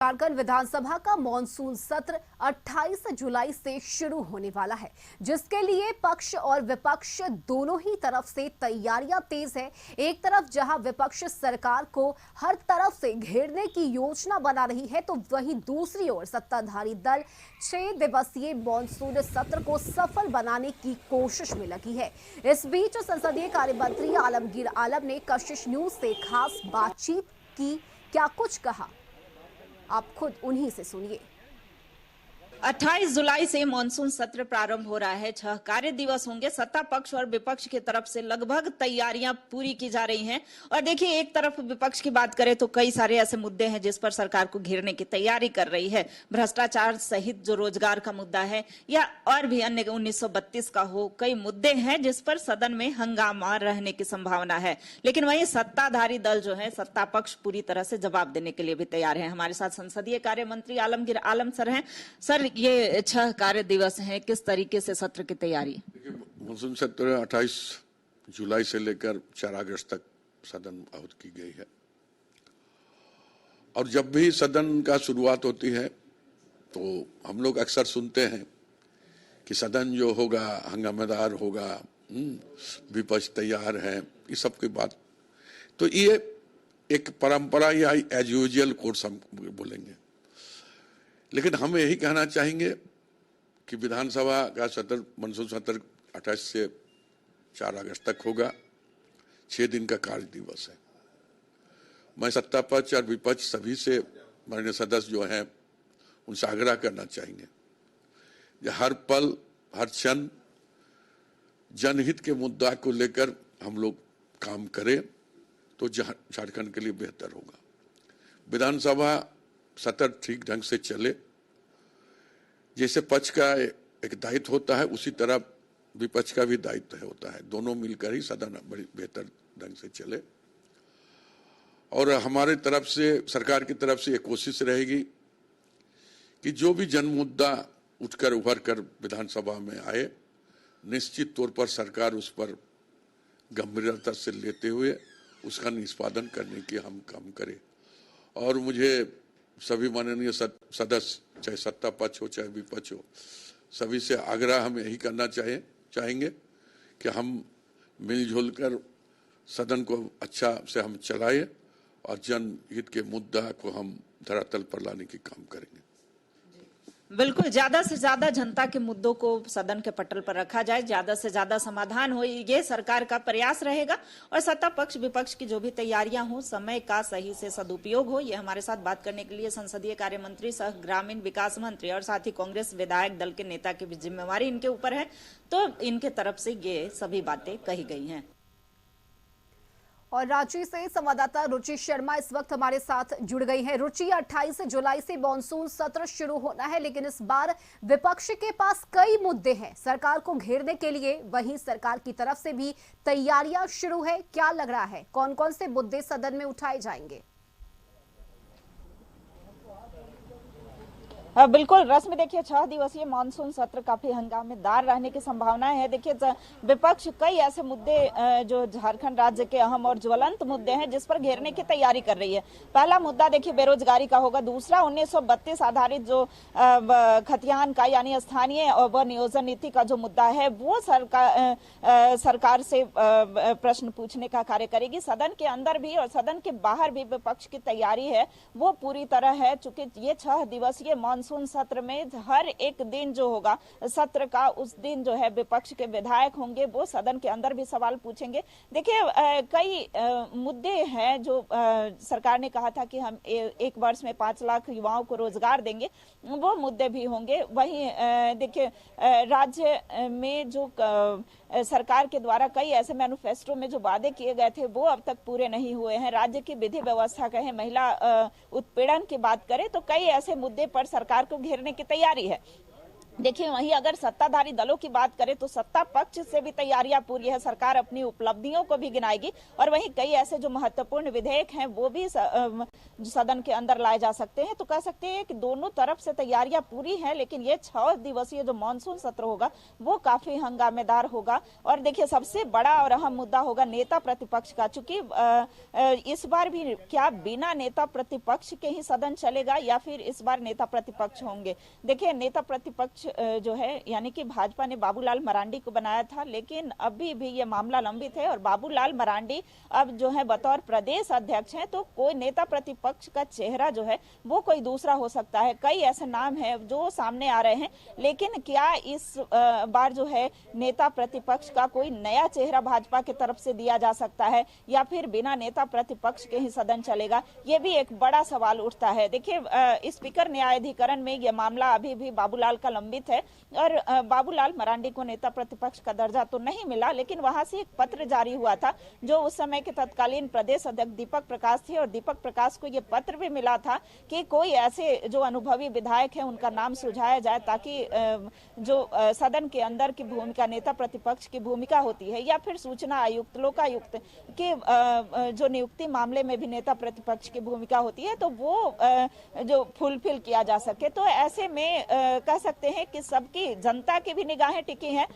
झारखंड विधानसभा का मॉनसून सत्र 28 जुलाई से शुरू होने वाला है, जिसके लिए पक्ष और विपक्ष दोनों ही तरफ से तैयारियां तेज है। एक तरफ जहां विपक्ष सरकार को हर तरफ से घेरने की योजना बना रही है, तो वहीं दूसरी ओर सत्ताधारी दल 6 दिवसीय मॉनसून सत्र को सफल बनाने की कोशिश में लगी है। इस बीच संसदीय कार्य मंत्री आलमगीर आलम ने कशिश न्यूज से खास बातचीत की। क्या कुछ कहा, आप खुद उन्हीं से सुनिए। 28 जुलाई से मानसून सत्र प्रारंभ हो रहा है। 6 कार्य दिवस होंगे। सत्ता पक्ष और विपक्ष की तरफ से लगभग तैयारियां पूरी की जा रही हैं। और देखिए, एक तरफ विपक्ष की बात करें तो कई सारे ऐसे मुद्दे हैं जिस पर सरकार को घेरने की तैयारी कर रही है। भ्रष्टाचार सहित जो रोजगार का मुद्दा है या और भी अन्य 1932 का हो, कई मुद्दे हैं जिस पर सदन में हंगामा रहने की संभावना है। लेकिन वहीं सत्ताधारी दल जो है, सत्ता पक्ष पूरी तरह से जवाब देने के लिए भी तैयार है। हमारे साथ संसदीय कार्य मंत्री आलमगीर आलम सर हैं। सर, ये 6 कार्य दिवस हैं, किस तरीके से सत्र की तैयारी? देखिए, मानसून सत्र 28 जुलाई से लेकर 4 अगस्त तक सदन आहूत की गई है। और जब भी सदन का शुरुआत होती है तो हम लोग अक्सर सुनते हैं कि सदन जो होगा हंगामेदार होगा, विपक्ष तैयार है, ये सब की बात। तो ये एक परंपरा या एज यूजुअल कोर्स हम बोलेंगे। लेकिन हम यही कहना चाहेंगे कि विधानसभा का सत्र, मानसून सत्र 28 से 4 अगस्त तक होगा। 6 दिन का कार्य दिवस है। मैं सत्ता पक्ष और विपक्ष सभी से, माननीय सदस्य जो हैं, उनसे आग्रह करना चाहेंगे कि हर पल हर क्षण जनहित के मुद्दा को लेकर हम लोग काम करें तो झारखंड के लिए बेहतर होगा। विधानसभा सत्र ठीक ढंग से चले, जैसे पक्ष का एक दायित्व होता है उसी तरह विपक्ष का भी दायित्व होता है। दोनों मिलकर ही सदन बड़ी बेहतर ढंग से चले। और हमारे तरफ से, सरकार की तरफ से ये कोशिश रहेगी कि जो भी जन मुद्दा उठकर उभर कर विधानसभा में आए, निश्चित तौर पर सरकार उस पर गंभीरता से लेते हुए उसका निष्पादन करने की हम काम करें। और मुझे सभी माननीय सदस्य, चाहे सत्ता पक्ष हो चाहे विपक्ष हो, सभी से आग्रह हम यही करना चाहेंगे कि हम मिलजुल कर सदन को अच्छा से हम चलाएं और जनहित के मुद्दा को हम धरातल पर लाने की काम करेंगे। बिल्कुल, ज्यादा से ज्यादा जनता के मुद्दों को सदन के पटल पर रखा जाए, ज्यादा से ज्यादा समाधान हो, ये सरकार का प्रयास रहेगा। और सत्ता पक्ष विपक्ष की जो भी तैयारियां हो, समय का सही से सदुपयोग हो। ये हमारे साथ बात करने के लिए संसदीय कार्य मंत्री सह ग्रामीण विकास मंत्री और साथ ही कांग्रेस विधायक दल के नेता की भी जिम्मेवारी इनके ऊपर है, तो इनके तरफ से ये सभी बातें कही गई हैं। और रांची से संवाददाता रुचि शर्मा इस वक्त हमारे साथ जुड़ गई हैं। रुचि, 28 जुलाई से मॉनसून सत्र शुरू होना है, लेकिन इस बार विपक्ष के पास कई मुद्दे हैं सरकार को घेरने के लिए। वहीं सरकार की तरफ से भी तैयारियां शुरू है। क्या लग रहा है, कौन कौन से मुद्दे सदन में उठाए जाएंगे? बिल्कुल रस्म, देखिए 6 दिवसीय मानसून सत्र काफी हंगामेदार रहने की संभावना है। देखिए, विपक्ष कई ऐसे मुद्दे जो झारखंड राज्य के अहम और ज्वलंत मुद्दे हैं जिस पर घेरने की तैयारी कर रही है। पहला मुद्दा देखिए बेरोजगारी का होगा। दूसरा 1932 आधारित जो खतियान का यानी स्थानीय व नियोजन नीति का जो मुद्दा है, वो सरकार से प्रश्न पूछने का कार्य करेगी। सदन के अंदर भी और सदन के बाहर भी विपक्ष की तैयारी है वो पूरी तरह है। चूंकि ये 6 दिवसीय मानसून सत्र में हर एक दिन जो होगा सत्र का, उस दिन जो है विपक्ष के विधायक होंगे, वो सदन के अंदर भी सवाल पूछेंगे। देखिए, कई मुद्दे हैं जो सरकार ने कहा था कि हम एक वर्ष में 5 लाख युवाओं को रोजगार देंगे, वो मुद्दे भी होंगे। वहीं देखिए, राज्य में जो सरकार के द्वारा कई ऐसे मैनिफेस्टो में जो वादे किए गए थे वो अब तक पूरे नहीं हुए हैं। राज्य की विधि व्यवस्था कहें, महिला उत्पीड़न की बात करें, तो कई ऐसे मुद्दे पर सरकार को घेरने की तैयारी है। देखिए वहीं अगर सत्ताधारी दलों की बात करें तो सत्ता पक्ष से भी तैयारियां पूरी है, सरकार अपनी उपलब्धियों को भी गिनाएगी और वहीं कई ऐसे जो महत्वपूर्ण विधेयक हैं वो भी सदन के अंदर लाए जा सकते हैं। तो कह सकते हैं कि दोनों तरफ से तैयारियां पूरी हैं, लेकिन ये 6 दिवसीय जो मानसून सत्र होगा वो काफी हंगामेदार होगा। और देखिए सबसे बड़ा और अहम मुद्दा होगा नेता प्रतिपक्ष का, चूंकि इस बार भी क्या बिना नेता प्रतिपक्ष के ही सदन चलेगा या फिर इस बार नेता प्रतिपक्ष होंगे। देखिए नेता प्रतिपक्ष जो है यानी कि भाजपा ने बाबूलाल मरांडी को बनाया था, लेकिन अभी भी ये मामला लंबित है और बाबूलाल मरांडी अब जो है बतौर प्रदेश अध्यक्ष हैं, तो कोई नेता प्रतिपक्ष का चेहरा जो है वो कोई दूसरा हो सकता है। कई ऐसे नाम हैं जो सामने आ रहे हैं, लेकिन क्या इस बार जो है नेता प्रतिपक्ष का कोई नया चेहरा भाजपा की तरफ से दिया जा सकता है या फिर बिना नेता प्रतिपक्ष के ही सदन चलेगा, ये भी एक बड़ा सवाल उठता है। देखिए स्पीकर न्यायाधिकरण में यह मामला अभी भी बाबूलाल का लंबित है और बाबूलाल मरांडी को नेता प्रतिपक्ष का दर्जा तो नहीं मिला, लेकिन वहां से एक पत्र जारी हुआ था जो उस समय के तत्कालीन प्रदेश अध्यक्ष दीपक प्रकाश थे और दीपक प्रकाश को यह पत्र भी मिला था कि कोई ऐसे जो अनुभवी विधायक है उनका नाम सुझाया जाए ताकि जो सदन के अंदर की भूमिका नेता प्रतिपक्ष की भूमिका होती है या फिर सूचना आयुक्त लोकायुक्त के जो नियुक्ति मामले में भी नेता प्रतिपक्ष की भूमिका होती है तो वो जो फुलफिल किया जा सके। तो ऐसे में कह सकते हैं कि सबकी जनता की भी निगाहें टिकी हैं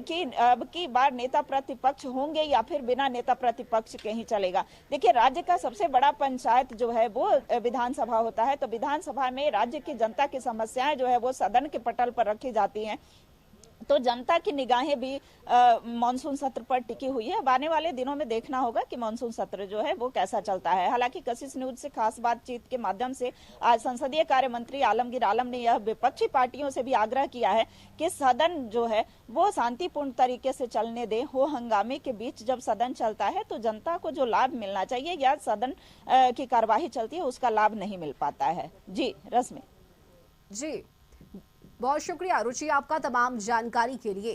कि अब की बार नेता प्रतिपक्ष होंगे या फिर बिना नेता प्रतिपक्ष के ही चलेगा। देखिए राज्य का सबसे बड़ा पंचायत जो है वो विधानसभा होता है, तो विधानसभा में राज्य की जनता की समस्याएं जो है वो सदन के पटल पर रखी जाती हैं, तो जनता की निगाहें भी मानसून सत्र पर टिकी हुई है। अब आने वाले दिनों में देखना होगा कि मानसून सत्र जो है वो कैसा चलता है। हालांकि कशिश न्यूज से खास बातचीत के माध्यम से आज संसदीय कार्य मंत्री आलमगीर आलम ने यह विपक्षी पार्टियों से भी आग्रह किया है कि सदन जो है वो शांतिपूर्ण तरीके से चलने दे। हो हंगामे के बीच जब सदन चलता है तो जनता को जो लाभ मिलना चाहिए या सदन की कार्यवाही चलती है उसका लाभ नहीं मिल पाता है। जी रश्मि। जी बहुत शुक्रिया रुचि आपका तमाम जानकारी के लिए।